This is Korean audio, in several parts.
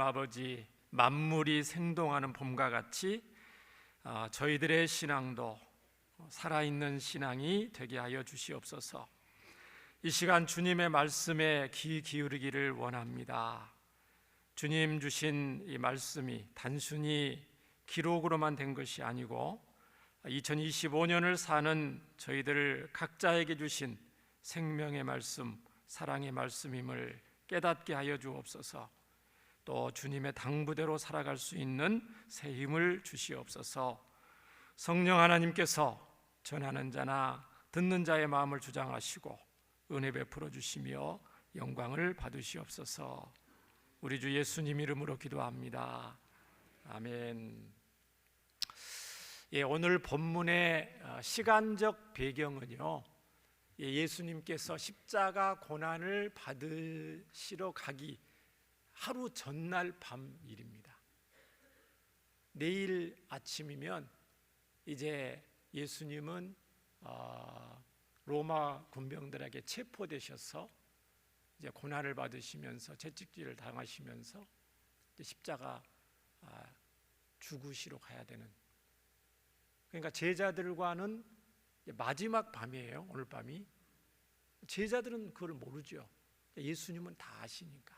아버지, 만물이 생동하는 봄과 같이 저희들의 신앙도 살아있는 신앙이 되게 하여 주시옵소서. 이 시간 주님의 말씀에 귀 기울이기를 원합니다. 주님 주신 이 말씀이 단순히 기록으로만 된 것이 아니고 2025년을 사는 저희들 각자에게 주신 생명의 말씀, 사랑의 말씀임을 깨닫게 하여 주옵소서. 또 주님의 당부대로 살아갈 수 있는 새 힘을 주시옵소서. 성령 하나님께서 전하는 자나 듣는 자의 마음을 주장하시고 은혜 베풀어 주시며 영광을 받으시옵소서. 우리 주 예수님 이름으로 기도합니다. 아멘. 오늘 본문의 시간적 배경은요, 예수님께서 십자가 고난을 받으시러 가기 하루 전날 밤 일입니다. 내일 아침이면 이제 예수님은 로마 군병들에게 체포되셔서 이제 고난을 받으시면서 채찍질을 당하시면서 십자가 죽으시러 가야 되는, 그러니까 제자들과는 마지막 밤이에요. 오늘 밤이. 제자들은 그걸 모르죠. 예수님은 다 아시니까.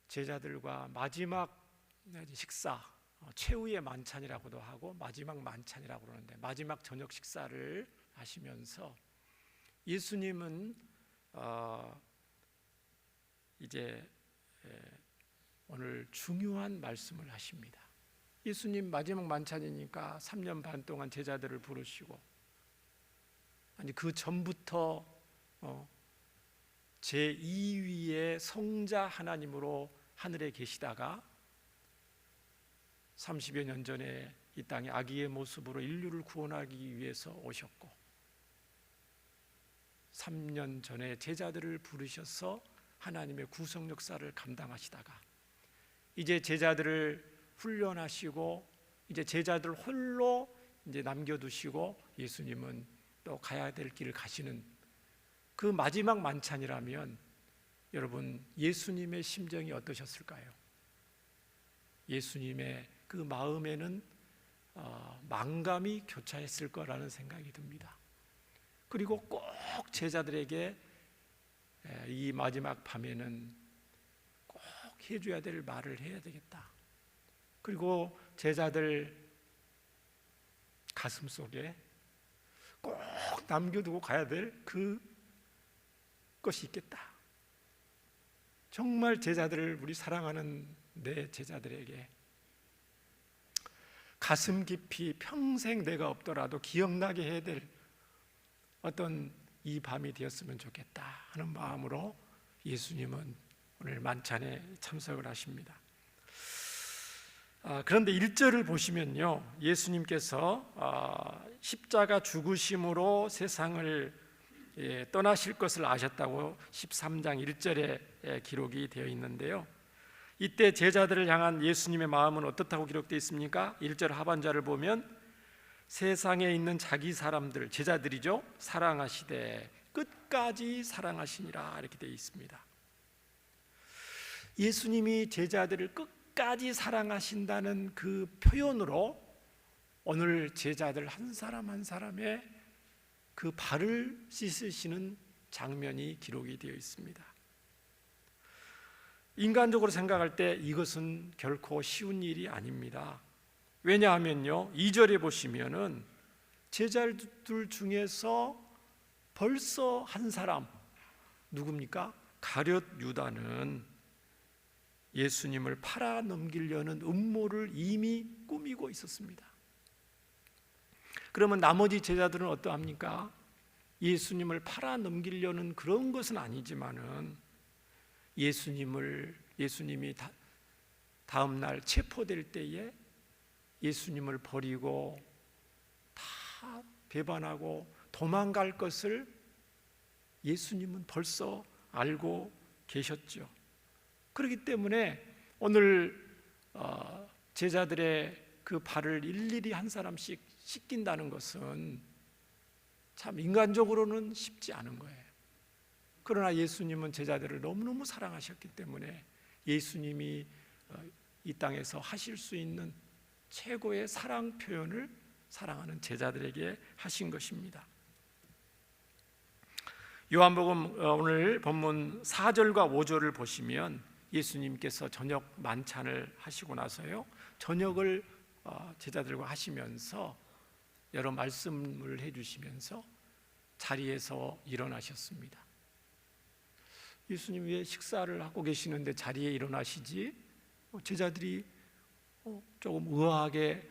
제자들과 마지막 식사, 최후의 만찬이라고도 하고 마지막 만찬이라고 그러는데, 마지막 저녁 식사를 하시면서 예수님은 이제 오늘 중요한 말씀을 하십니다. 예수님 마지막 만찬이니까 3년 반 동안 제자들을 부르시고, 아니 그 전부터 제2위의 성자 하나님으로 하늘에 계시다가 30여 년 전에 이 땅에 아기의 모습으로 인류를 구원하기 위해서 오셨고, 3년 전에 제자들을 부르셔서 하나님의 구속 역사를 감당하시다가 이제 제자들을 훈련하시고 이제 제자들 홀로 이제 남겨두시고 예수님은 또 가야 될 길을 가시는 그 마지막 만찬이라면 여러분, 예수님의 심정이 어떠셨을까요? 예수님의 그 마음에는 망감이 교차했을 거라는 생각이 듭니다. 그리고 꼭 제자들에게 이 마지막 밤에는 꼭 해줘야 될 말을 해야 되겠다. 그리고 제자들 가슴 속에 꼭 남겨두고 가야 될 그것이 있겠다. 정말 제자들을, 우리 사랑하는 내 제자들에게 가슴 깊이 평생 내가 없더라도 기억나게 해야 될 어떤 이 밤이 되었으면 좋겠다 하는 마음으로 예수님은 오늘 만찬에 참석을 하십니다. 그런데 1절을 보시면요, 예수님께서 십자가 죽으심으로 세상을 떠나실 것을 아셨다고 13장 1절에 기록이 되어 있는데요, 이때 제자들을 향한 예수님의 마음은 어떻다고 기록되어 있습니까? 1절 하반절을 보면 세상에 있는 자기 사람들, 제자들이죠, 사랑하시되 끝까지 사랑하시니라 이렇게 되어 있습니다. 예수님이 제자들을 끝까지 사랑하신다는 그 표현으로 오늘 제자들 한 사람 한 사람의 그 발을 씻으시는 장면이 기록이 되어 있습니다. 인간적으로 생각할 때 이것은 결코 쉬운 일이 아닙니다. 왜냐하면요, 2절에 보시면은 제자들 중에서 벌써 한 사람, 누굽니까? 가룟 유다는 예수님을 팔아 넘기려는 음모를 이미 꾸미고 있었습니다. 그러면 나머지 제자들은 어떠합니까? 예수님을 팔아 넘기려는 그런 것은 아니지만은 예수님이 다음 날 체포될 때에 예수님을 버리고 다 배반하고 도망갈 것을 예수님은 벌써 알고 계셨죠. 그렇기 때문에 오늘 제자들의 그 발을 일일이 한 사람씩 씻긴다는 것은 참 인간적으로는 쉽지 않은 거예요. 그러나 예수님은 제자들을 너무너무 사랑하셨기 때문에 예수님이 이 땅에서 하실 수 있는 최고의 사랑 표현을 사랑하는 제자들에게 하신 것입니다. 요한복음 오늘 본문 4절과 5절을 보시면 예수님께서 저녁 만찬을 하시고 나서요, 저녁을 제자들과 하시면서 여러 말씀을 해주시면서 자리에서 일어나셨습니다. 예수님 왜 식사를 하고 계시는데 자리에 일어나시지? 제자들이 조금 의아하게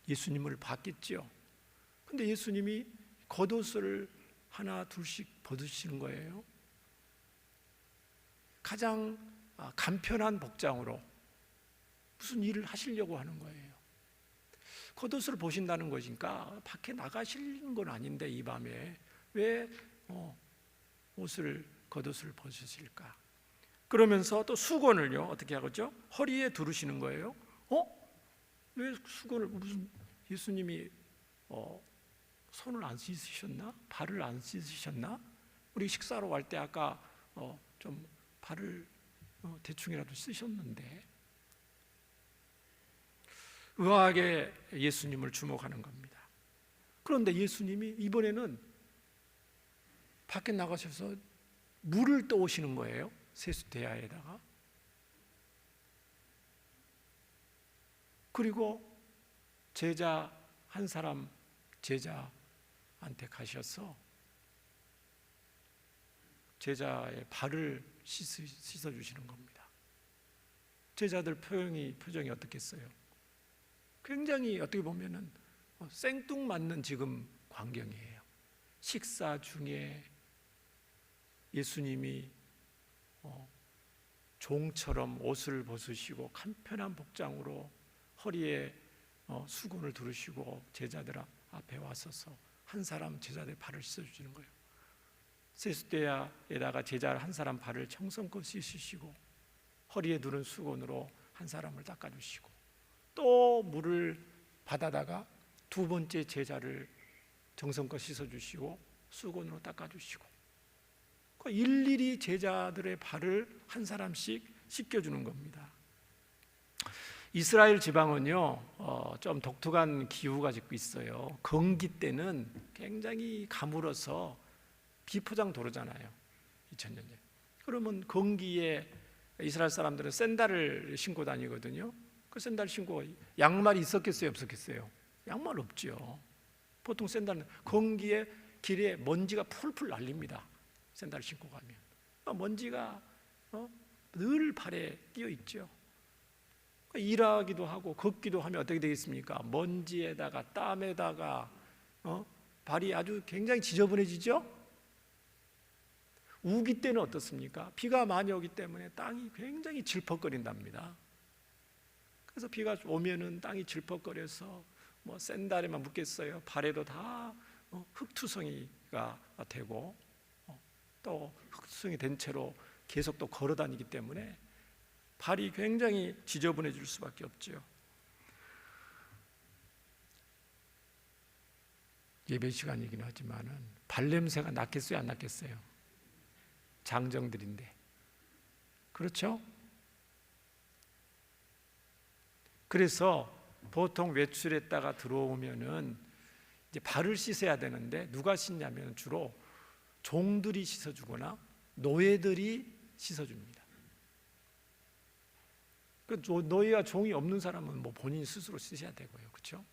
예수님을 봤겠죠. 근데 예수님이 겉옷을 하나 둘씩 벗으시는 거예요. 가장 간편한 복장으로 무슨 일을 하시려고 하는 거예요. 겉옷을 보신다는 것이니까 밖에 나가시는 건 아닌데 이 밤에 왜 겉옷을 벗으실까? 그러면서 또 수건을요 어떻게 하겠죠? 허리에 두르시는 거예요. 왜 수건을, 무슨 예수님이 손을 안 씻으셨나? 발을 안 씻으셨나? 우리 식사로 갈 때 아까 좀 발을 대충이라도 씻으셨는데, 의아하게 예수님을 주목하는 겁니다. 그런데 예수님이 이번에는 밖에 나가셔서 물을 떠오시는 거예요. 세수대야에다가. 그리고 제자 한 사람 제자한테 가셔서 제자의 발을 씻어주시는 겁니다. 제자들 표정이 어떻겠어요? 굉장히 어떻게 보면은 생뚱맞는 지금 광경이에요. 식사 중에 예수님이 종처럼 옷을 벗으시고 간편한 복장으로 허리에 수건을 두르시고 제자들 앞에 와서서 한 사람 제자들 발을 씻어주시는 거예요. 세수대야에다가 제자 한 사람 발을 정성껏 씻으시고 허리에 두른 수건으로 한 사람을 닦아주시고 또 물을 받아다가 두 번째 제자를 정성껏 씻어주시고 수건으로 닦아주시고 일일이 제자들의 발을 한 사람씩 씻겨주는 겁니다. 이스라엘 지방은요 좀 독특한 기후가 있어요. 건기 때는 굉장히 가물어서 비포장 도로잖아요. 2000년 전에. 그러면 건기에 이스라엘 사람들은 샌들을 신고 다니거든요. 그 샌들 신고 양말이 있었겠어요, 없었겠어요? 양말 없죠. 보통 샌들은 건기에 길에 먼지가 풀풀 날립니다. 샌들 신고 가면 먼지가 늘 발에 끼어 있죠. 일하기도 하고 걷기도 하면 어떻게 되겠습니까? 먼지에다가 땀에다가 발이 아주 굉장히 지저분해지죠. 우기 때는 어떻습니까? 비가 많이 오기 때문에 땅이 굉장히 질퍽거린답니다. 그래서 비가 오면은 땅이 질퍽거려서 샌들에만 묻겠어요. 발에도 다 흙투성이가 되고 또 흙투성이 된 채로 계속 또 걸어 다니기 때문에 발이 굉장히 지저분해질 수밖에 없죠. 예배 시간이긴 하지만은 발냄새가 났겠어요, 안 났겠어요? 장정들인데. 그렇죠? 그래서 보통 외출했다가 들어오면은 이제 발을 씻어야 되는데 누가 씻냐면 주로 종들이 씻어주거나 노예들이 씻어줍니다. 그 노예와 종이 없는 사람은 본인 스스로 씻어야 되고요, 그렇죠?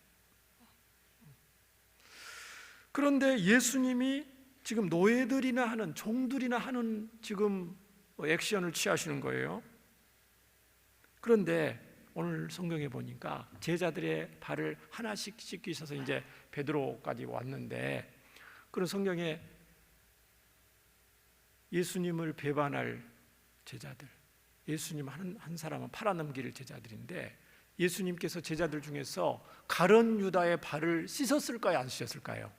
그런데 예수님이 지금 노예들이나 하는 종들이나 하는 지금 액션을 취하시는 거예요. 그런데 오늘 성경에 보니까 제자들의 발을 하나씩 씻기셔서 이제 베드로까지 왔는데, 그런 성경에 예수님을 배반할 제자들, 예수님 한 사람은 팔아넘길 제자들인데 예수님께서 제자들 중에서 가룟 유다의 발을 씻었을까요, 안 씻었을까요?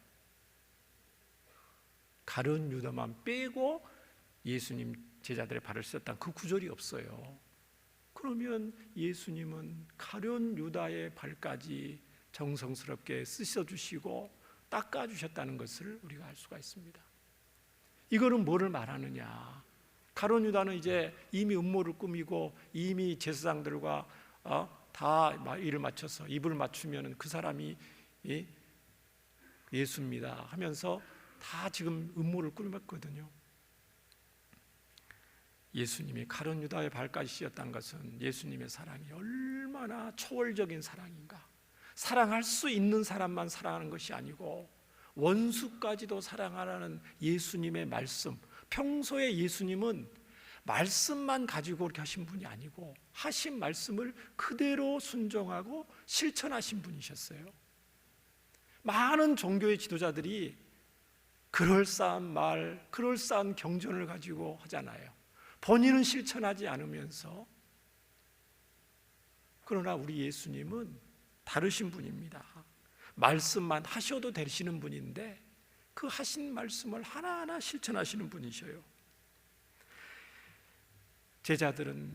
가룟 유다만 빼고 예수님 제자들의 발을 씻었다는 그 구절이 없어요. 그러면 예수님은 가룟 유다의 발까지 정성스럽게 씻어주시고 닦아주셨다는 것을 우리가 알 수가 있습니다. 이거는 뭐를 말하느냐? 가룟 유다는 이제 이미 음모를 꾸미고 이미 제사장들과 다 일을 맞춰서 입을 맞추면 그 사람이 예수입니다 하면서 다 지금 음모를 꾸몄거든요. 예수님이 가룟 유다의 발까지 씌었다는 것은 예수님의 사랑이 얼마나 초월적인 사랑인가. 사랑할 수 있는 사람만 사랑하는 것이 아니고 원수까지도 사랑하라는 예수님의 말씀. 평소에 예수님은 말씀만 가지고 그렇게 하신 분이 아니고 하신 말씀을 그대로 순종하고 실천하신 분이셨어요. 많은 종교의 지도자들이 그럴싸한 말, 그럴싸한 경전을 가지고 하잖아요. 본인은 실천하지 않으면서. 그러나 우리 예수님은 다르신 분입니다. 말씀만 하셔도 되시는 분인데 그 하신 말씀을 하나하나 실천하시는 분이셔요. 제자들은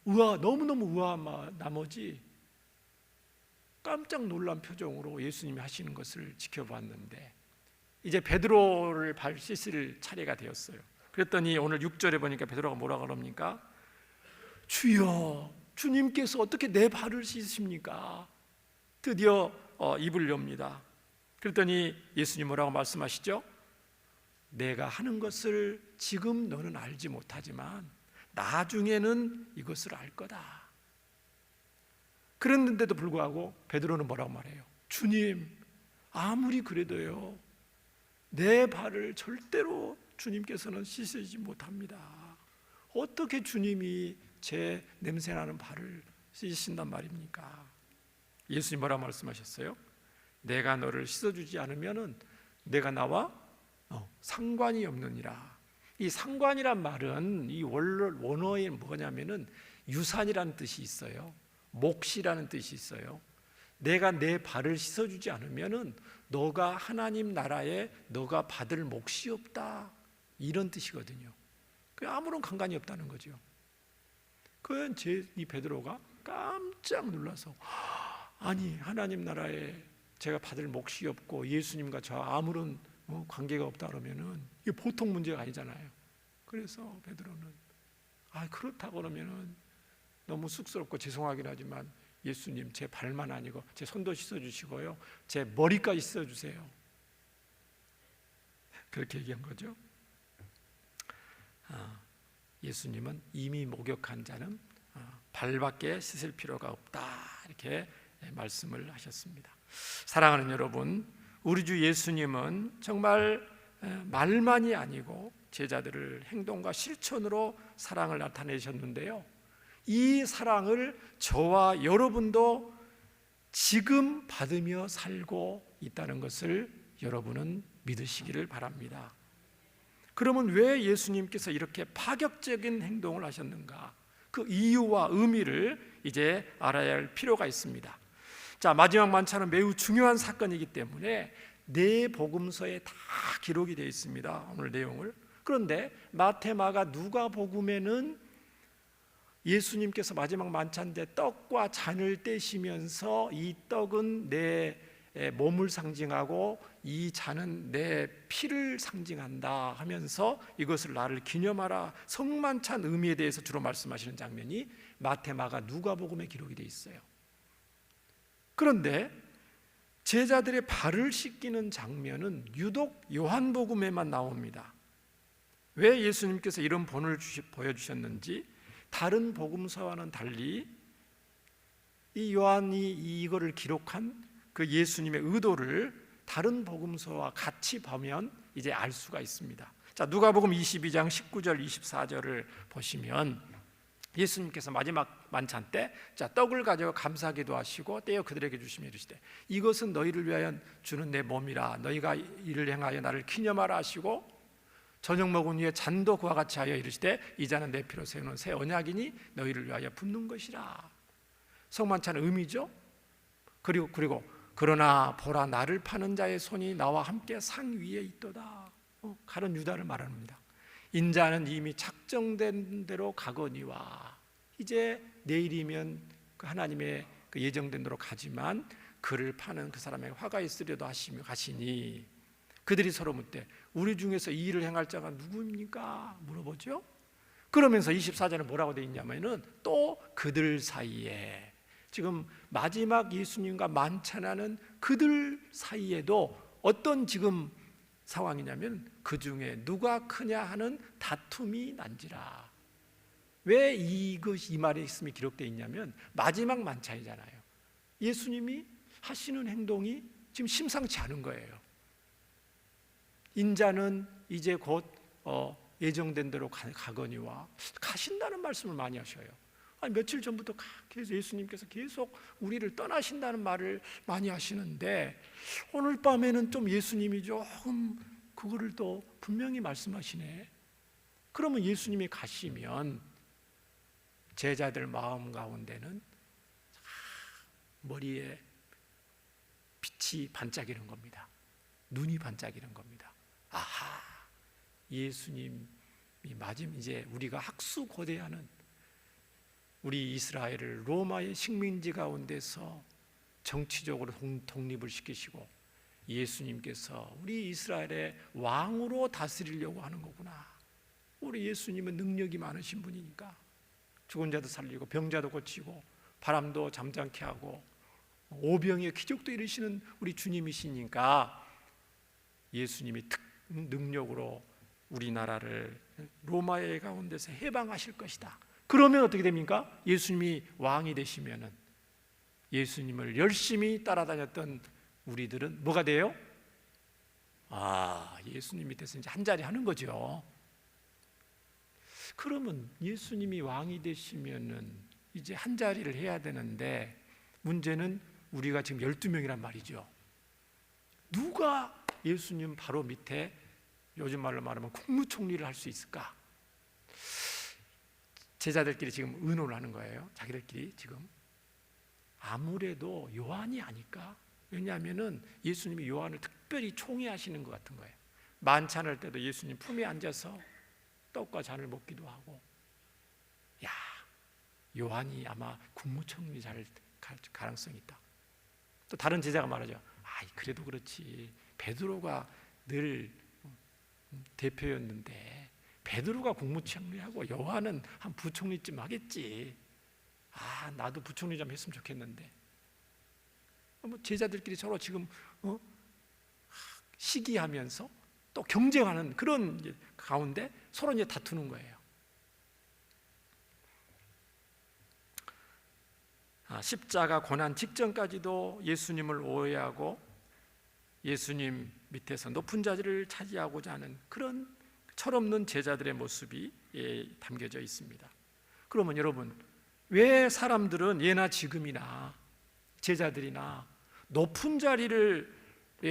너무너무 우아한 나머지 깜짝 놀란 표정으로 예수님이 하시는 것을 지켜봤는데 이제 베드로를 발 씻을 차례가 되었어요. 그랬더니 오늘 6절에 보니까 베드로가 뭐라 그럽니까? 주여, 주님께서 어떻게 내 발을 씻으십니까? 드디어 입을 엽니다. 그랬더니 예수님 뭐라고 말씀하시죠? 내가 하는 것을 지금 너는 알지 못하지만 나중에는 이것을 알 거다. 그랬는데도 불구하고 베드로는 뭐라고 말해요? 주님, 아무리 그래도요 내 발을 절대로 주님께서는 씻으지 못합니다. 어떻게 주님이 제 냄새나는 발을 씻으신단 말입니까? 예수님 뭐라고 말씀하셨어요? 내가 너를 씻어주지 않으면은 내가 나와 상관이 없느니라. 이 상관이란 말은 이 원어에 뭐냐면은 유산이라는 뜻이 있어요. 몫이라는 뜻이 있어요. 내가 내 발을 씻어주지 않으면은 너가 하나님 나라에 너가 받을 몫이 없다, 이런 뜻이거든요. 그 아무런 관계이 없다는 거죠. 그건 이 베드로가 깜짝 놀라서 아니 하나님 나라에 제가 받을 몫이 없고 예수님과 저 아무런 관계가 없다 그러면은 이게 보통 문제가 아니잖아요. 그래서 베드로는 그렇다고 그러면은 너무 쑥스럽고 죄송하긴 하지만 예수님 제 발만 아니고 제 손도 씻어주시고요 제 머리까지 씻어주세요. 그렇게 얘기한 거죠. 예수님은 이미 목욕한 자는 발밖에 씻을 필요가 없다, 이렇게 말씀을 하셨습니다. 사랑하는 여러분, 우리 주 예수님은 정말 말만이 아니고 제자들을 행동과 실천으로 사랑을 나타내셨는데요, 이 사랑을 저와 여러분도 지금 받으며 살고 있다는 것을 여러분은 믿으시기를 바랍니다. 그러면 왜 예수님께서 이렇게 파격적인 행동을 하셨는가? 그 이유와 의미를 이제 알아야 할 필요가 있습니다. 자, 마지막 만찬은 매우 중요한 사건이기 때문에 네 복음서에 다 기록이 되어 있습니다, 오늘 내용을. 그런데 마태, 마가, 누가 복음에는 예수님께서 마지막 만찬 때 떡과 잔을 떼시면서 이 떡은 내 몸을 상징하고 이 잔은 내 피를 상징한다 하면서 이것을 나를 기념하라, 성만찬 의미에 대해서 주로 말씀하시는 장면이 마태, 마가, 누가복음에 기록이 되어 있어요. 그런데 제자들의 발을 씻기는 장면은 유독 요한복음에만 나옵니다. 왜 예수님께서 이런 본을 보여주셨는지 다른 복음서와는 달리 이 요한이 이거를 기록한 그 예수님의 의도를 다른 복음서와 같이 보면 이제 알 수가 있습니다. 자, 누가복음 22장 19절 24절을 보시면 예수님께서 마지막 만찬 때 떡을 가지고 감사기도 하시고 떼어 그들에게 주시며 이르시되 이것은 너희를 위하여 주는 내 몸이라, 너희가 이를 행하여 나를 기념하라 하시고 저녁 먹은 후에 잔도 그와 같이 하여 이르시되 이 잔은 내 피로 세우는 새 언약이니 너희를 위하여 붓는 것이라. 성만찬의 의미죠. 그리고 그러나 보라, 나를 파는 자의 손이 나와 함께 상 위에 있도다. 가룟 유다를 말합니다. 인자는 이미 작정된 대로 가거니와, 이제 내일이면 그 하나님의 그 예정된 대로 가지만 그를 파는 그 사람에게 화가 있으려도 하시며 가시니 그들이 서로 묻되 우리 중에서 이 일을 행할 자가 누구입니까? 물어보죠. 그러면서 24절에 뭐라고 되어 있냐면은 또 그들 사이에, 지금 마지막 예수님과 만찬하는 그들 사이에도 어떤 지금 상황이냐면 그 중에 누가 크냐 하는 다툼이 난지라. 왜 이 말의 말씀이 기록되어 있냐면 마지막 만찬이잖아요. 예수님이 하시는 행동이 지금 심상치 않은 거예요. 인자는 이제 곧 예정된 대로 가거니와, 가신다는 말씀을 많이 하셔요. 아니, 며칠 전부터 계속 예수님께서 계속 우리를 떠나신다는 말을 많이 하시는데 오늘 밤에는 좀 예수님이 조금 그거를 또 분명히 말씀하시네. 그러면 예수님이 가시면 제자들 마음 가운데는 머리에 빛이 반짝이는 겁니다. 눈이 반짝이는 겁니다. 아하, 예수님이 마지막 이제 우리가 학수고대하는 우리 이스라엘을 로마의 식민지 가운데서 정치적으로 독립을 시키시고 예수님께서 우리 이스라엘의 왕으로 다스리려고 하는 거구나. 우리 예수님은 능력이 많으신 분이니까 죽은 자도 살리고 병자도 고치고 바람도 잠잠케 하고 오병이의 기적도 이루시는 우리 주님이시니까 예수님이 능력으로 우리나라를 로마의 가운데서 해방하실 것이다. 그러면 어떻게 됩니까? 예수님이 왕이 되시면은 예수님을 열심히 따라다녔던 우리들은 뭐가 돼요? 예수님 밑에서 이제 한 자리 하는 거죠. 그러면 예수님이 왕이 되시면은 이제 한 자리를 해야 되는데 문제는 우리가 지금 12명이란 말이죠. 누가 예수님 바로 밑에 요즘 말로 말하면 국무총리를 할 수 있을까? 제자들끼리 지금 의논을 하는 거예요. 자기들끼리 지금 아무래도 요한이 아닐까? 왜냐하면은 예수님이 요한을 특별히 총애하시는 것 같은 거예요. 만찬할 때도 예수님 품에 앉아서 떡과 잔을 먹기도 하고, 요한이 아마 국무총리 잘 가능성이 있다. 또 다른 제자가 말하죠. 그래도 그렇지. 베드로가 늘 대표였는데 베드로가 국무총리하고 요한은 한 부총리쯤 하겠지. 나도 부총리 좀 했으면 좋겠는데. 제자들끼리 서로 지금 시기하면서 또 경쟁하는 그런 가운데 서로 이제 다투는 거예요. 십자가 고난 직전까지도 예수님을 오해하고 예수님 밑에서 높은 자리를 차지하고자 하는 그런 철없는 제자들의 모습이 담겨져 있습니다. 그러면 여러분, 왜 사람들은 예나 지금이나 제자들이나 높은 자리를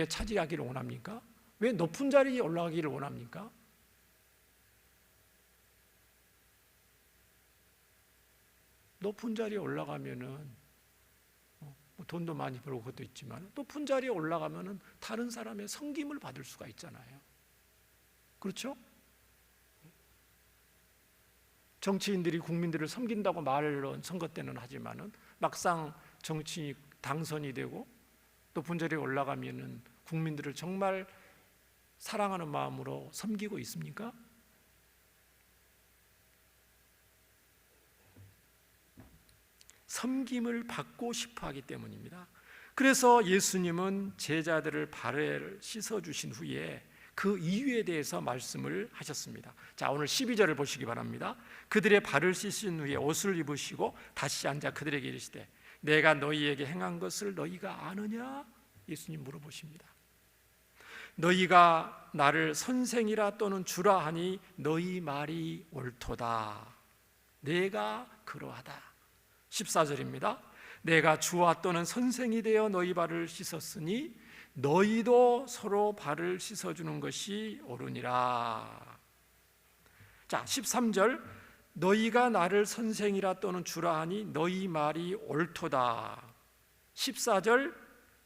차지하기를 원합니까? 왜 높은 자리에 올라가기를 원합니까? 높은 자리에 올라가면은 돈도 많이 벌고 그것도 있지만 높은 자리에 올라가면은 다른 사람의 섬김을 받을 수가 있잖아요. 그렇죠? 정치인들이 국민들을 섬긴다고 말을 선거 때는 하지만은 막상 정치인이 당선이 되고 높은 자리에 올라가면은 국민들을 정말 사랑하는 마음으로 섬기고 있습니까? 섬김을 받고 싶어 하기 때문입니다. 그래서 예수님은 제자들을 발을 씻어주신 후에 그 이유에 대해서 말씀을 하셨습니다. 자, 오늘 12절을 보시기 바랍니다. 그들의 발을 씻은 후에 옷을 입으시고 다시 앉아 그들에게 이르시되 내가 너희에게 행한 것을 너희가 아느냐? 예수님 물어보십니다. 너희가 나를 선생이라 또는 주라 하니 너희 말이 옳도다. 내가 그러하다. 14절입니다. 내가 주와 또는 선생이 되어 너희 발을 씻었으니 너희도 서로 발을 씻어주는 것이 옳으니라. 자, 13절 너희가 나를 선생이라 또는 주라 하니 너희 말이 옳도다. 14절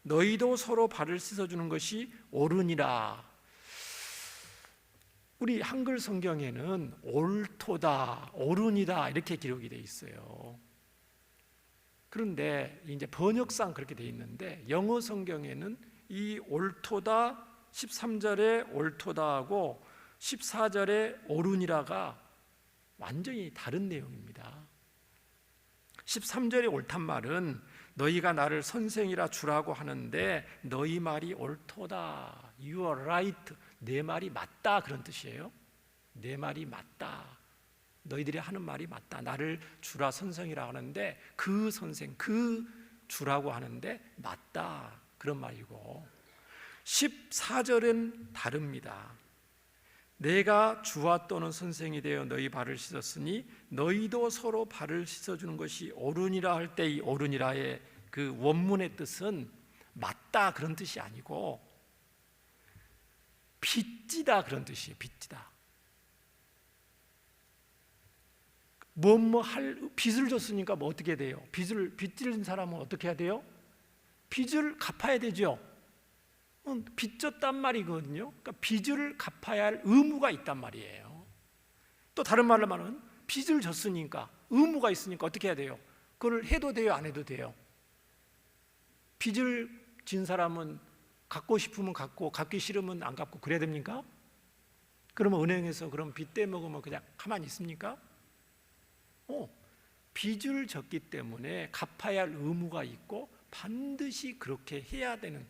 너희도 서로 발을 씻어주는 것이 옳으니라. 우리 한글 성경에는 옳도다, 옳으니다 이렇게 기록이 되어 있어요. 그런데 이제 번역상 그렇게 되어 있는데 영어 성경에는 이 옳도다, 13절에 옳도다 하고 14절에 옳으니라가 완전히 다른 내용입니다. 13절에 옳단 말은 너희가 나를 선생이라 주라고 하는데 너희 말이 옳도다. You are right. 내 말이 맞다, 그런 뜻이에요. 내 말이 맞다. 너희들이 하는 말이 맞다. 나를 주라 선생이라 하는데 그 선생, 그 주라고 하는데 맞다, 그런 말이고, 14절은 다릅니다. 내가 주와 또는 선생이 되어 너희 발을 씻었으니 너희도 서로 발을 씻어주는 것이 옳으니라 할 때 이 옳으니라의 그 원문의 뜻은 맞다, 그런 뜻이 아니고 빚지다, 그런 뜻이에요. 빚지다. 빚을 줬으니까 뭐 어떻게 돼요? 빚진 사람은 어떻게 해야 돼요? 빚을 갚아야 되죠. 빚졌단 말이거든요. 그러니까 빚을 갚아야 할 의무가 있단 말이에요. 또 다른 말로 말하면 빚을 졌으니까, 의무가 있으니까 어떻게 해야 돼요? 그걸 해도 돼요, 안 해도 돼요? 빚을 진 사람은 갚고 싶으면 갚고, 갚기 싫으면 안 갚고 그래야 됩니까? 그러면 은행에서 그럼 빚 떼먹으면 그냥 가만히 있습니까? 빚을 졌기 때문에 갚아야 할 의무가 있고 반드시 그렇게 해야 되는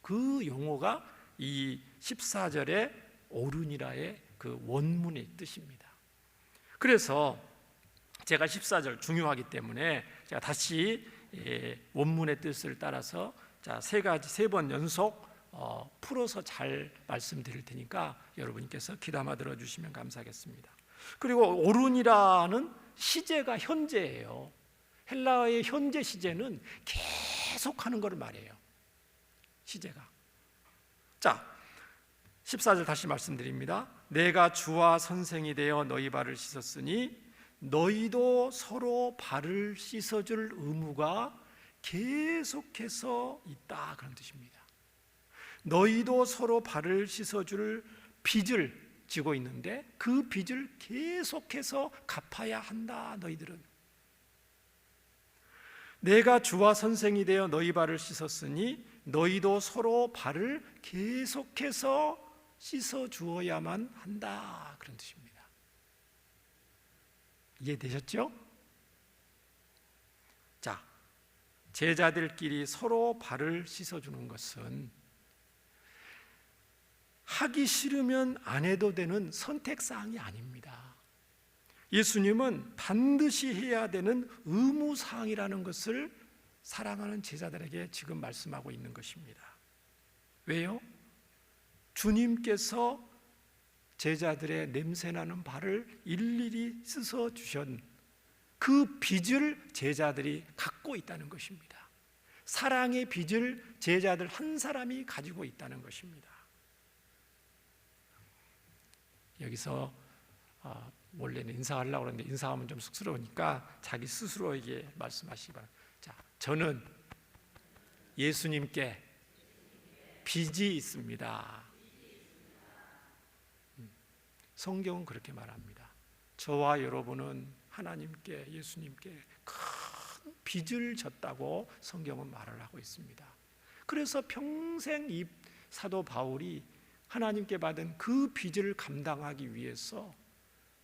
그 용어가 이 14절의 옳으니라의 그 원문의 뜻입니다. 그래서 제가 14절 중요하기 때문에 제가 다시 원문의 뜻을 따라서 세 번 연속 풀어서 잘 말씀드릴 테니까 여러분께서 귀담아 들어주시면 감사하겠습니다. 그리고 옳으니라는 시제가 현재예요. 헬라어의 현재 시제는 계속하는 걸 말해요. 시제가. 자, 14절 다시 말씀드립니다. 내가 주와 선생이 되어 너희 발을 씻었으니 너희도 서로 발을 씻어줄 의무가 계속해서 있다, 그런 뜻입니다. 너희도 서로 발을 씻어줄 빚을 지고 있는데 그 빚을 계속해서 갚아야 한다, 너희들은. 내가 주와 선생이 되어 너희 발을 씻었으니 너희도 서로 발을 계속해서 씻어 주어야만 한다, 그런 뜻입니다. 이해되셨죠? 자, 제자들끼리 서로 발을 씻어주는 것은 하기 싫으면 안 해도 되는 선택사항이 아닙니다. 예수님은 반드시 해야 되는 의무사항이라는 것을 사랑하는 제자들에게 지금 말씀하고 있는 것입니다. 왜요? 주님께서 제자들의 냄새나는 발을 일일이 씻어 주신 그 빚을 제자들이 갖고 있다는 것입니다. 사랑의 빚을 제자들 한 사람이 가지고 있다는 것입니다. 여기서 원래는 인사하려고 그러는데 인사하면 좀 쑥스러우니까 자기 스스로에게 말씀하시기 바랍니다. 자, 저는 예수님께 빚이 있습니다. 성경은 그렇게 말합니다. 저와 여러분은 하나님께, 예수님께 큰 빚을 졌다고 성경은 말을 하고 있습니다. 그래서 평생 이 사도 바울이 하나님께 받은 그 빚을 감당하기 위해서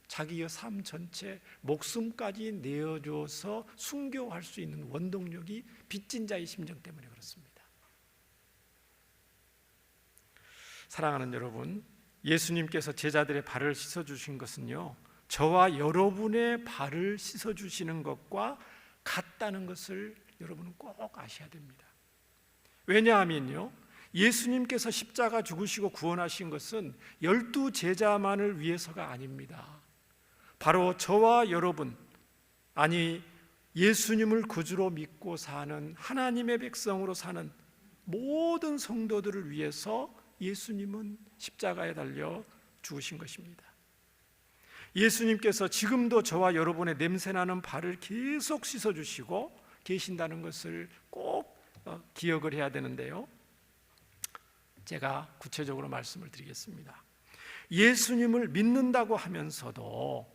자기의 삶 전체 목숨까지 내어줘서 순교할 수 있는 원동력이 빚진 자의 심정 때문에 그렇습니다. 사랑하는 여러분, 예수님께서 제자들의 발을 씻어주신 것은요, 저와 여러분의 발을 씻어주시는 것과 같다는 것을 여러분은 꼭 아셔야 됩니다. 왜냐하면요, 예수님께서 십자가 죽으시고 구원하신 것은 12 제자만을 위해서가 아닙니다. 바로 저와 여러분, 아니 예수님을 구주로 믿고 사는 하나님의 백성으로 사는 모든 성도들을 위해서 예수님은 십자가에 달려 죽으신 것입니다. 예수님께서 지금도 저와 여러분의 냄새나는 발을 계속 씻어주시고 계신다는 것을 꼭 기억을 해야 되는데요, 제가 구체적으로 말씀을 드리겠습니다. 예수님을 믿는다고 하면서도,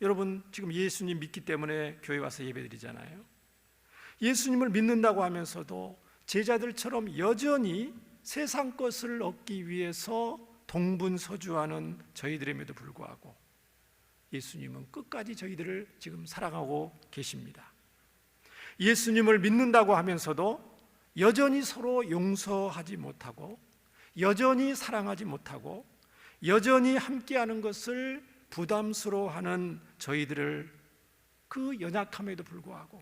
여러분 지금 예수님 믿기 때문에 교회 와서 예배드리잖아요. 예수님을 믿는다고 하면서도 제자들처럼 여전히 세상 것을 얻기 위해서 동분서주하는 저희들임에도 불구하고 예수님은 끝까지 저희들을 지금 사랑하고 계십니다. 예수님을 믿는다고 하면서도 여전히 서로 용서하지 못하고, 여전히 사랑하지 못하고, 여전히 함께하는 것을 부담스러워하는 저희들을, 그 연약함에도 불구하고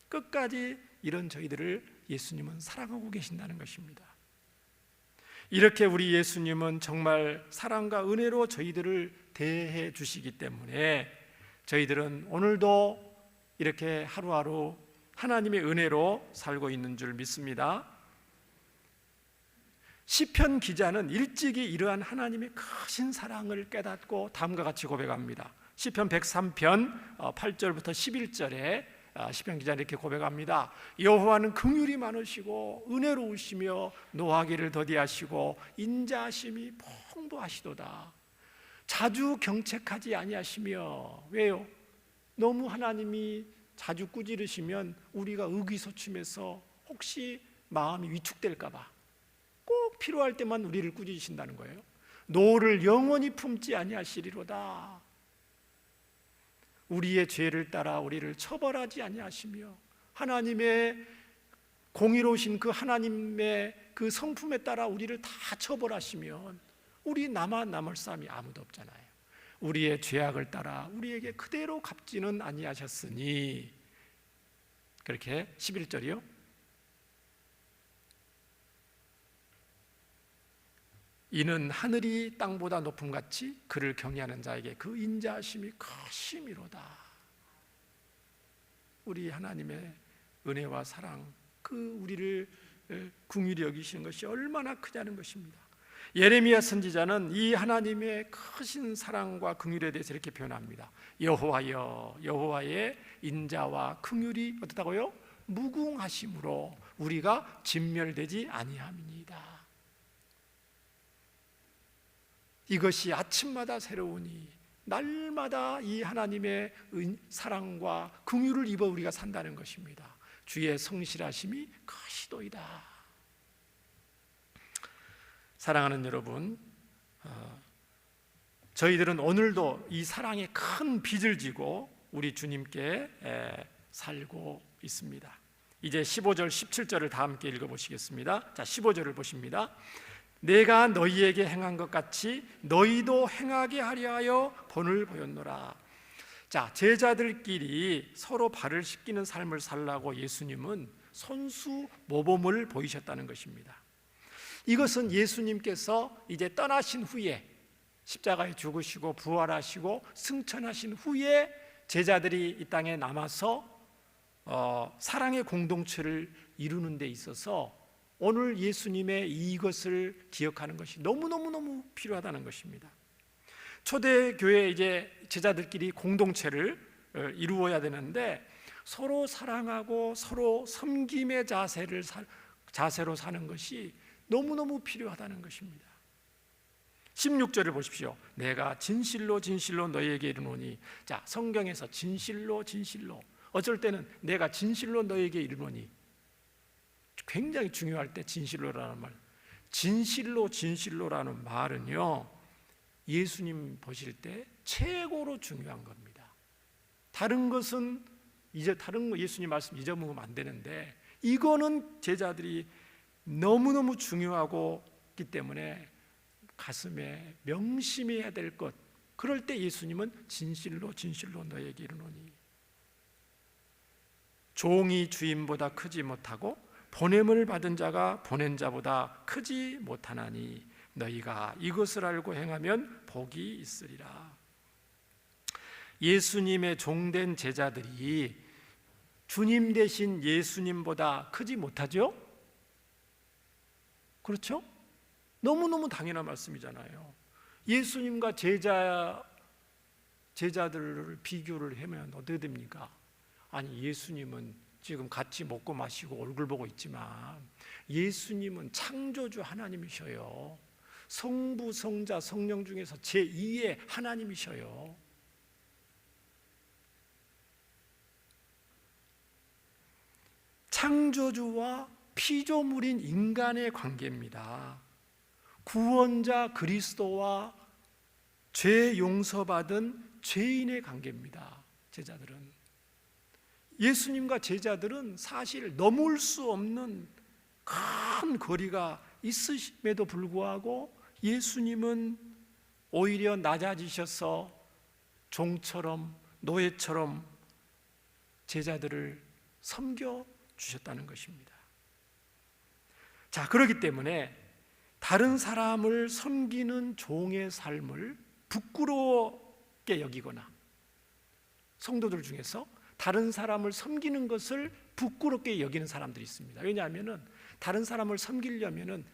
끝까지 이런 저희들을 예수님은 사랑하고 계신다는 것입니다. 이렇게 우리 예수님은 정말 사랑과 은혜로 저희들을 대해 주시기 때문에 저희들은 오늘도 이렇게 하루하루 하나님의 은혜로 살고 있는 줄 믿습니다. 시편 기자는 일찍이 이러한 하나님의 크신 사랑을 깨닫고 다음과 같이 고백합니다. 시편 103편 8절부터 11절에 시편 기자는 이렇게 고백합니다. 여호와는 긍휼이 많으시고 은혜로우시며 노하기를 더디하시고 인자하심이 풍부하시도다. 자주 경책하지 아니하시며, 왜요? 너무 하나님이 자주 꾸지르시면 우리가 의기소침해서 혹시 마음이 위축될까 봐 꼭 필요할 때만 우리를 꾸짖으신다는 거예요. 노를 영원히 품지 아니하시리로다. 우리의 죄를 따라 우리를 처벌하지 아니하시며, 하나님의 공의로우신 그 하나님의 그 성품에 따라 우리를 다 처벌하시면 우리 남을 사람이 아무도 없잖아요. 우리의 죄악을 따라 우리에게 그대로 갚지는 아니하셨으니, 그렇게 11절이요. 이는 하늘이 땅보다 높음같이 그를 경외하는 자에게 그 인자하심이 크심이로다. 우리 하나님의 은혜와 사랑, 그 우리를 긍휼히 여기시는 것이 얼마나 크냐는 것입니다. 예레미야 선지자는 이 하나님의 크신 사랑과 긍휼에 대해서 이렇게 표현합니다. 여호와여, 여호와의 인자와 긍휼이 어떻다고요? 무궁하심으로 우리가 진멸되지 아니함이니이다. 이것이 아침마다 새로우니 날마다 이 하나님의 사랑과 긍휼을 입어 우리가 산다는 것입니다. 주의 성실하심이 크시도이다. 사랑하는 여러분, 저희들은 오늘도 이 사랑의 큰 빚을 지고 우리 주님께 살고 있습니다. 이제 15절, 17절을 다 함께 읽어보시겠습니다. 자, 15절을 보십니다. 내가 너희에게 행한 것 같이 너희도 행하게 하려 하여 본을 보였노라. 자, 제자들끼리 서로 발을 씻기는 삶을 살라고 예수님은 손수 모범을 보이셨다는 것입니다. 이것은 예수님께서 이제 떠나신 후에, 십자가에 죽으시고 부활하시고 승천하신 후에 제자들이 이 땅에 남아서 사랑의 공동체를 이루는 데 있어서 오늘 예수님의 이것을 기억하는 것이 너무너무 필요하다는 것입니다. 초대교회 이제 제자들끼리 공동체를 이루어야 되는데 서로 사랑하고 서로 섬김의 자세로 사는 것이 너무너무 필요하다는 것입니다. 16절을 보십시오. 내가 진실로 진실로 너희에게 이르노니. 자, 성경에서 진실로 어쩔 때는 내가 진실로 너희에게 이르노니, 굉장히 중요할 때 진실로라는 말, 진실로라는 말은요, 예수님 보실 때 최고로 중요한 겁니다. 다른 것은 다른 거 예수님 말씀 잊어먹으면 안 되는데 이거는 제자들이 너무너무 중요하고 있기 때문에 가슴에 명심해야 될 것, 그럴 때 예수님은 진실로 너에게 이르노니. 종이 주인보다 크지 못하고 보냄을 받은 자가 보낸 자보다 크지 못하나니 너희가 이것을 알고 행하면 복이 있으리라. 예수님의 종된 제자들이 주님 대신 예수님보다 크지 못하죠? 그렇죠? 너무너무 당연한 말씀이잖아요. 예수님과 제자들을 비교를 하면 어떻게 됩니까? 아니, 예수님은 지금 같이 먹고 마시고 얼굴 보고 있지만 예수님은 창조주 하나님이셔요. 성부, 성자, 성령 중에서 제2의 하나님이셔요. 창조주와 피조물인 인간의 관계입니다. 구원자 그리스도와 죄 용서받은 죄인의 관계입니다. 제자들은, 예수님과 제자들은 사실 넘을 수 없는 큰 거리가 있으심에도 불구하고 예수님은 오히려 낮아지셔서 종처럼 노예처럼 제자들을 섬겨 주셨다는 것입니다. 자, 그렇기 때문에 다른 사람을 섬기는 종의 삶을 부끄럽게 여기거나, 성도들 중에서 다른 사람을 섬기는 것을 부끄럽게 여기는 사람들이 있습니다. 왜냐하면 다른 사람을 섬기려면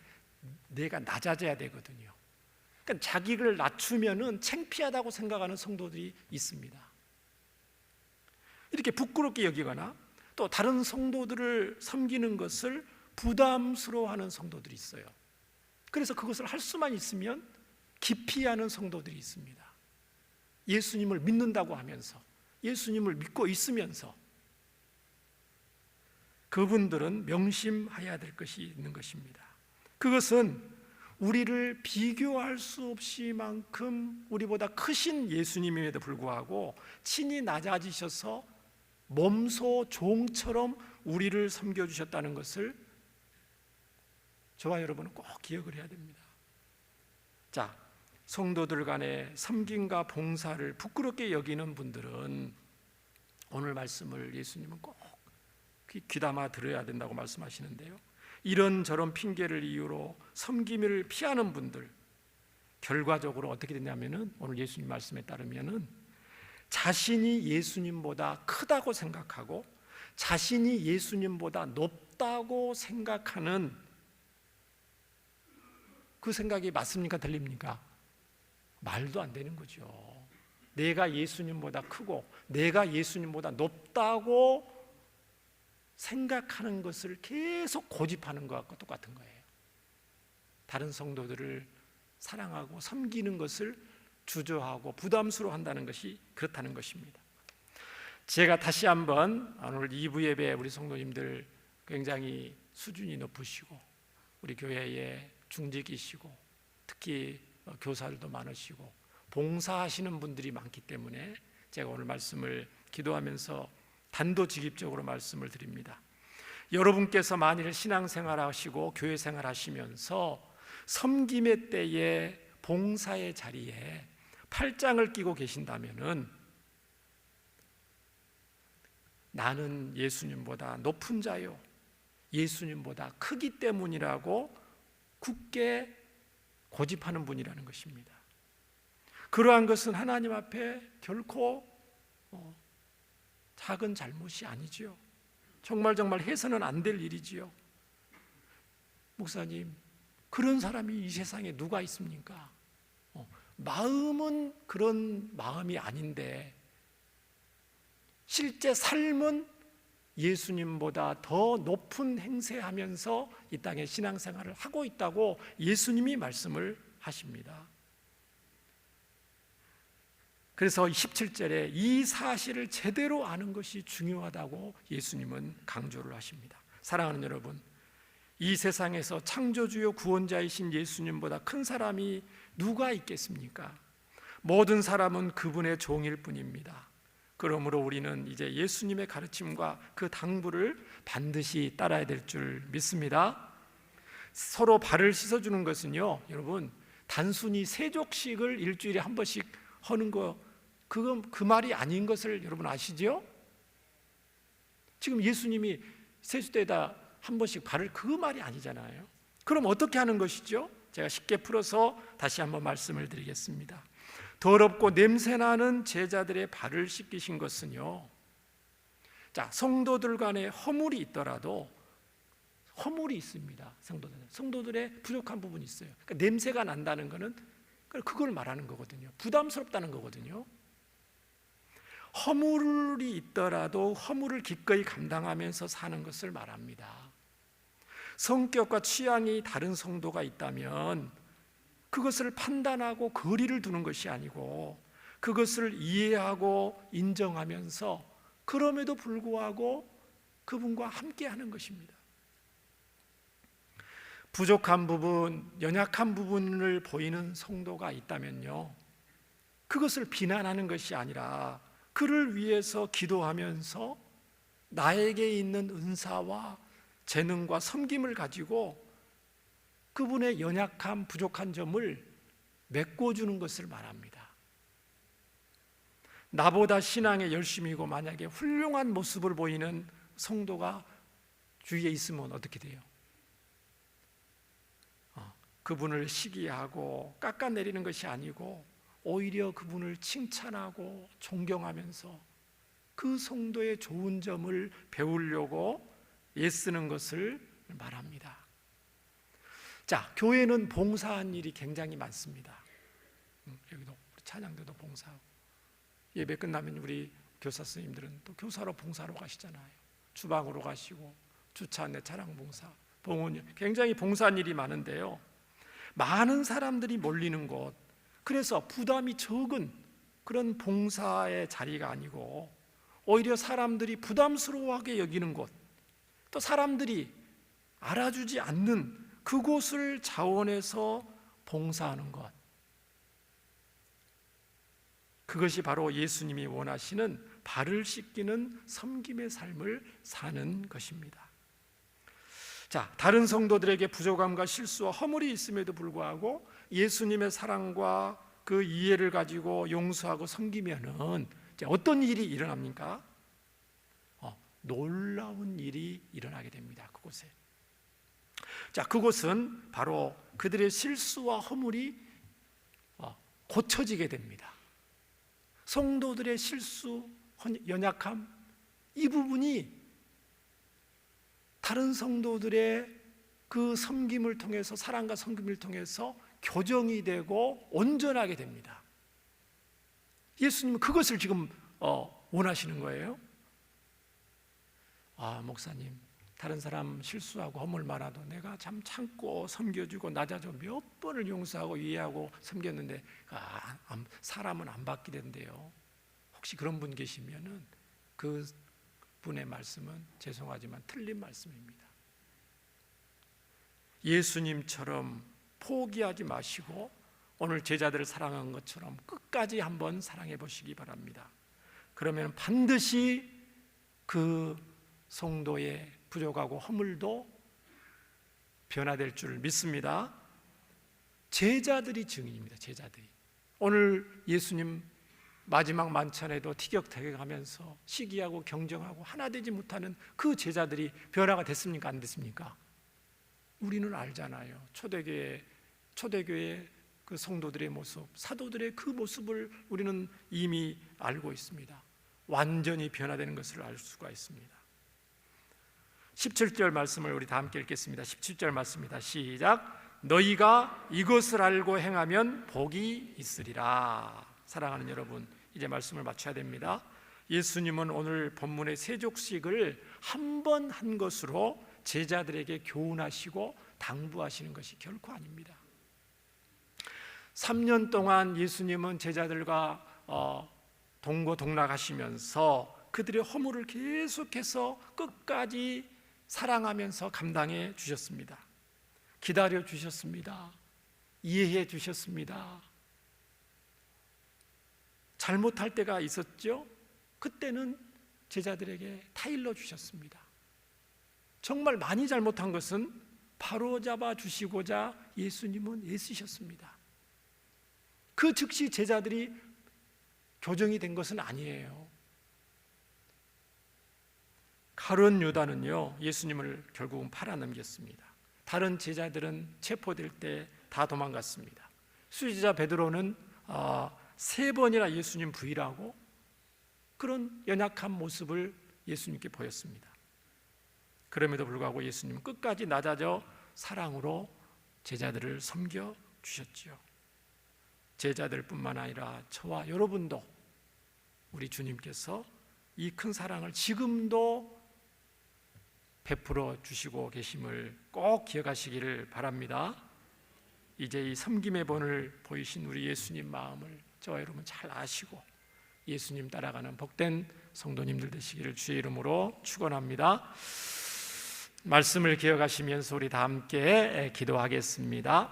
내가 낮아져야 되거든요. 그러니까 자기를 낮추면 창피하다고 생각하는 성도들이 있습니다. 이렇게 부끄럽게 여기거나 또 다른 성도들을 섬기는 것을 부담스러워하는 성도들이 있어요. 그래서 그것을 할 수만 있으면 기피하는 성도들이 있습니다. 예수님을 믿는다고 하면서, 예수님을 믿고 있으면서 그분들은 명심해야 될 것이 있는 것입니다. 그것은 우리를 비교할 수 없이 만큼 우리보다 크신 예수님임에도 불구하고 친히 낮아지셔서 몸소 종처럼 우리를 섬겨주셨다는 것을 저와 여러분은 꼭 기억을 해야 됩니다. 자, 성도들 간의 섬김과 봉사를 부끄럽게 여기는 분들은 오늘 말씀을 예수님은 꼭 귀담아 들어야 된다고 말씀하시는데요, 이런저런 핑계를 이유로 섬김을 피하는 분들, 결과적으로 어떻게 되냐면은 오늘 예수님 말씀에 따르면은 자신이 예수님보다 크다고 생각하고 자신이 예수님보다 높다고 생각하는 그 생각이 맞습니까? 틀립니까? 말도 안 되는 거죠. 내가 예수님보다 크고 내가 예수님보다 높다고 생각하는 것을 계속 고집하는 것과 똑같은 거예요. 다른 성도들을 사랑하고 섬기는 것을 주저하고 부담스러워한다는 것이 그렇다는 것입니다. 제가 다시 한번 오늘 2부 예배 우리 성도님들 굉장히 수준이 높으시고 우리 교회에 중직이시고 특히 교사들도 많으시고 봉사하시는 분들이 많기 때문에 제가 오늘 말씀을 기도하면서 단도직입적으로 말씀을 드립니다. 여러분께서 만일 신앙생활 하시고 교회생활 하시면서 섬김의 때에 봉사의 자리에 팔짱을 끼고 계신다면은 나는 예수님보다 높은 자요, 예수님보다 크기 때문이라고 굳게 고집하는 분이라는 것입니다. 그러한 것은 하나님 앞에 결코 작은 잘못이 아니지요. 정말 해서는 안 될 일이지요. 목사님, 그런 사람이 이 세상에 누가 있습니까? 마음은 그런 마음이 아닌데 실제 삶은 예수님보다 더 높은 행세하면서 이 땅에 신앙생활을 하고 있다고 예수님이 말씀을 하십니다. 그래서 17절에 이 사실을 제대로 아는 것이 중요하다고 예수님은 강조를 하십니다. 사랑하는 여러분, 이 세상에서 창조주요 구원자이신 예수님보다 큰 사람이 누가 있겠습니까? 모든 사람은 그분의 종일 뿐입니다. 그러므로 우리는 이제 예수님의 가르침과 그 당부를 반드시 따라야 될 줄 믿습니다. 서로 발을 씻어주는 것은요, 여러분, 단순히 세족식을 일주일에 한 번씩 하는 거, 그건 그 말이 아닌 것을 여러분 아시죠? 지금 예수님이 세수대에다 한 번씩 발을, 그 말이 아니잖아요. 그럼 어떻게 하는 것이죠? 제가 쉽게 풀어서 다시 한번 말씀을 드리겠습니다. 더럽고 냄새나는 제자들의 발을 씻기신 것은요, 자, 성도들 간에 허물이 있더라도 허물이 있습니다. 성도들의 부족한 부분이 있어요. 그러니까 냄새가 난다는 것은 그걸 말하는 거거든요. 부담스럽다는 거거든요. 허물이 있더라도 허물을 기꺼이 감당하면서 사는 것을 말합니다. 성격과 취향이 다른 성도가 있다면 그것을 판단하고 거리를 두는 것이 아니고 그것을 이해하고 인정하면서 그럼에도 불구하고 그분과 함께 하는 것입니다. 부족한 부분, 연약한 부분을 보이는 성도가 있다면요, 그것을 비난하는 것이 아니라 그를 위해서 기도하면서 나에게 있는 은사와 재능과 섬김을 가지고 그분의 연약함, 부족한 점을 메꿔주는 것을 말합니다. 나보다 신앙에 열심이고 만약에 훌륭한 모습을 보이는 성도가 주위에 있으면 어떻게 돼요? 그분을 시기하고 깎아내리는 것이 아니고 오히려 그분을 칭찬하고 존경하면서 그 성도의 좋은 점을 배우려고 애쓰는 것을 말합니다. 자, 교회는 봉사한 일이 굉장히 많습니다. 여기도 우리 찬양대도 봉사하고, 예배 끝나면 우리 교사 선생님들은 또 교사로 봉사로 가시잖아요. 주방으로 가시고 주차 안내 차량 봉사, 봉헌, 굉장히 봉사한 일이 많은데요, 많은 사람들이 몰리는 곳, 그래서 부담이 적은 그런 봉사의 자리가 아니고 오히려 사람들이 부담스러워하게 여기는 곳, 또 사람들이 알아주지 않는 그곳을 자원해서 봉사하는 것, 그것이 바로 예수님이 원하시는 발을 씻기는 섬김의 삶을 사는 것입니다. 자, 다른 성도들에게 부족함과 실수와 허물이 있음에도 불구하고 예수님의 사랑과 그 이해를 가지고 용서하고 섬기면은 어떤 일이 일어납니까? 놀라운 일이 일어나게 됩니다. 그곳에. 자, 그곳은 바로 그들의 실수와 허물이 고쳐지게 됩니다. 성도들의 실수, 연약함, 이 부분이 다른 성도들의 그 섬김을 통해서, 사랑과 섬김을 통해서 교정이 되고 온전하게 됩니다. 예수님은 그것을 지금 원하시는 거예요. 목사님, 다른 사람 실수하고 허물 많아도 내가 참 참고 섬겨주고 낮아져 몇 번을 용서하고 이해하고 섬겼는데 사람은 안 바뀌던데요. 혹시 그런 분 계시면은 그 분의 말씀은 죄송하지만 틀린 말씀입니다. 예수님처럼 포기하지 마시고 오늘 제자들을 사랑한 것처럼 끝까지 한번 사랑해 보시기 바랍니다. 그러면 반드시 그 성도의 부족하고 허물도 변화될 줄 믿습니다. 제자들이 증인입니다. 제자들이. 오늘 예수님 마지막 만찬에도 티격태격하면서 시기하고 경쟁하고 하나 되지 못하는 그 제자들이 변화가 됐습니까? 안 됐습니까? 우리는 알잖아요. 초대교회 그 성도들의 모습, 사도들의 그 모습을 우리는 이미 알고 있습니다. 완전히 변화되는 것을 알 수가 있습니다. 17절 말씀을 우리 다 함께 읽겠습니다. 17절 말씀입니다. 시작. 너희가 이것을 알고 행하면 복이 있으리라. 사랑하는 여러분, 이제 말씀을 마쳐야 됩니다. 예수님은 오늘 본문의 세족식을 한 번 한 것으로 제자들에게 교훈하시고 당부하시는 것이 결코 아닙니다. 3년 동안 예수님은 제자들과 동고동락하시면서 그들의 허물을 계속해서 끝까지 사랑하면서 감당해 주셨습니다. 기다려 주셨습니다. 이해해 주셨습니다. 잘못할 때가 있었죠? 그때는 제자들에게 타일러 주셨습니다. 정말 많이 잘못한 것은 바로잡아 주시고자 예수님은 애쓰셨습니다. 그 즉시 제자들이 교정이 된 것은 아니에요. 가룟 유다는요, 예수님을 결국은 팔아넘겼습니다. 다른 제자들은 체포될 때 다 도망갔습니다. 수지자 베드로는 3번이나 예수님 부인하고 그런 연약한 모습을 예수님께 보였습니다. 그럼에도 불구하고 예수님은 끝까지 낮아져 사랑으로 제자들을 섬겨 주셨지요. 제자들뿐만 아니라 저와 여러분도 우리 주님께서 이 큰 사랑을 지금도 베풀어 주시고 계심을 꼭 기억하시기를 바랍니다. 이제 이 섬김의 본을 보이신 우리 예수님 마음을 저와 여러분 잘 아시고 예수님 따라가는 복된 성도님들 되시기를 주의 이름으로 축원합니다. 말씀을 기억하시면서 우리 다 함께 기도하겠습니다.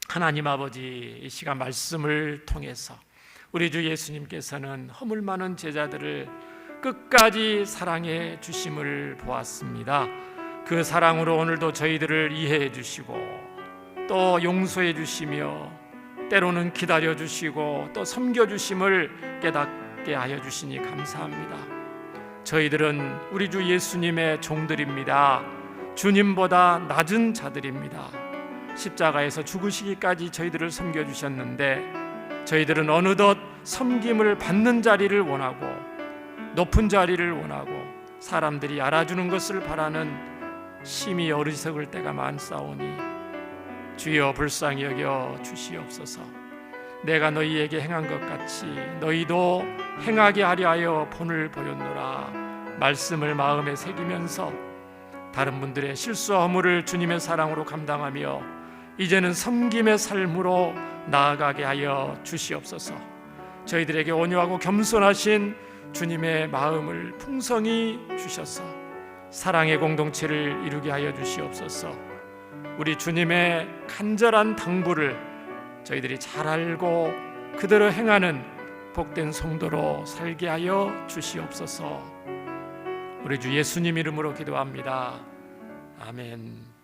하나님 아버지, 이 시간 말씀을 통해서 우리 주 예수님께서는 허물 많은 제자들을 끝까지 사랑해 주심을 보았습니다. 그 사랑으로 오늘도 저희들을 이해해 주시고 또 용서해 주시며 때로는 기다려 주시고 또 섬겨 주심을 깨닫게 하여 주시니 감사합니다. 저희들은 우리 주 예수님의 종들입니다. 주님보다 낮은 자들입니다. 십자가에서 죽으시기까지 저희들을 섬겨주셨는데 저희들은 어느덧 섬김을 받는 자리를 원하고 높은 자리를 원하고 사람들이 알아주는 것을 바라는 심히 어리석을 때가 많사오니 주여 불쌍히 여겨 주시옵소서. 내가 너희에게 행한 것 같이 너희도 행하게 하려 하여 본을 보였노라. 말씀을 마음에 새기면서 다른 분들의 실수와 허물을 주님의 사랑으로 감당하며 이제는 섬김의 삶으로 나아가게 하여 주시옵소서. 저희들에게 온유하고 겸손하신 주님의 마음을 풍성히 주셔서 사랑의 공동체를 이루게 하여 주시옵소서. 우리 주님의 간절한 당부를 저희들이 잘 알고 그대로 행하는 복된 성도로 살게 하여 주시옵소서. 우리 주 예수님 이름으로 기도합니다. 아멘.